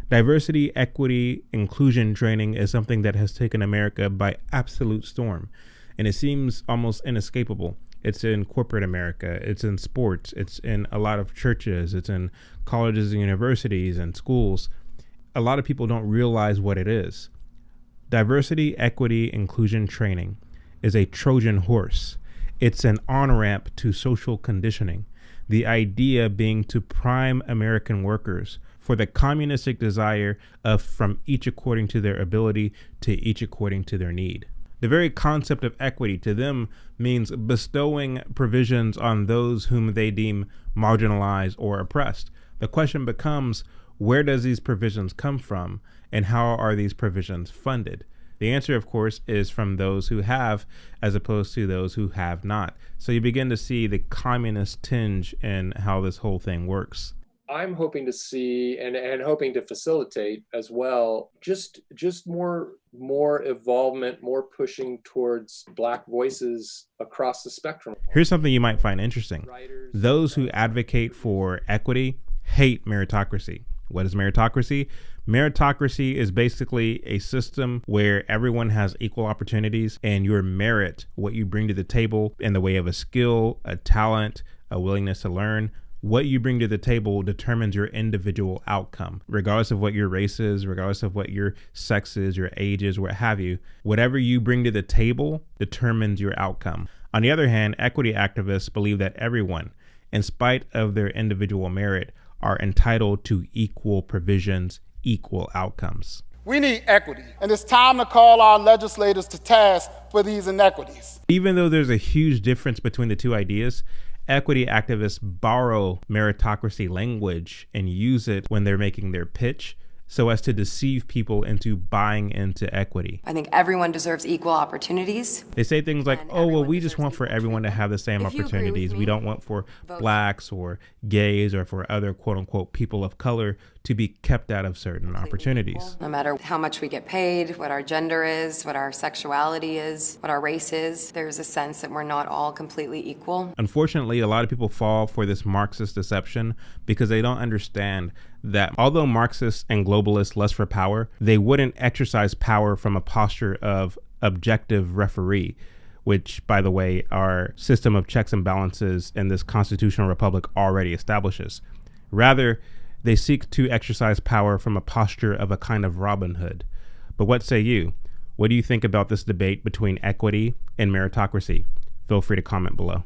Diversity, equity, inclusion training is something that has taken America by absolute storm, and it seems almost inescapable. It's in corporate America, it's in sports, it's in a lot of churches, it's in colleges and universities and schools. A lot of people don't realize what it is. Diversity, equity, inclusion training is a Trojan horse. It's an on-ramp to social conditioning. The idea being to prime American workers for the communistic desire of from each according to their ability to each according to their need. The very concept of equity to them means bestowing provisions on those whom they deem marginalized or oppressed. The question becomes, where does these provisions come from and how are these provisions funded? The answer, of course, is from those who have as opposed to those who have not. So you begin to see the communist tinge in how this whole thing works. I'm hoping to see and hoping to facilitate as well, just more involvement, more pushing towards Black voices across the spectrum. Here's something you might find interesting. Those who advocate for equity hate meritocracy. What is meritocracy? Meritocracy is basically a system where everyone has equal opportunities and your merit, what you bring to the table in the way of a skill, a talent, a willingness to learn, what you bring to the table determines your individual outcome, regardless of what your race is, regardless of what your sex is, your age is, what have you. Whatever you bring to the table determines your outcome. On the other hand, equity activists believe that everyone, in spite of their individual merit, are entitled to equal provisions, equal outcomes. We need equity, and it's time to call our legislators to task for these inequities. Even though there's a huge difference between the two ideas, equity activists borrow meritocracy language and use it when they're making their pitch so as to deceive people into buying into equity. I think everyone deserves equal opportunities. They say things like, oh, well, we just want for everyone to have the same opportunities. We don't want for blacks or gays or for other quote unquote people of color to be kept out of certain opportunities. No matter how much we get paid, what our gender is, what our sexuality is, what our race is, there's a sense that we're not all completely equal. Unfortunately, a lot of people fall for this Marxist deception because they don't understand that although Marxists and globalists lust for power, they wouldn't exercise power from a posture of objective referee, which, by the way, our system of checks and balances in this constitutional republic already establishes. Rather, they seek to exercise power from a posture of a kind of Robin Hood. But what say you? What do you think about this debate between equity and meritocracy? Feel free to comment below.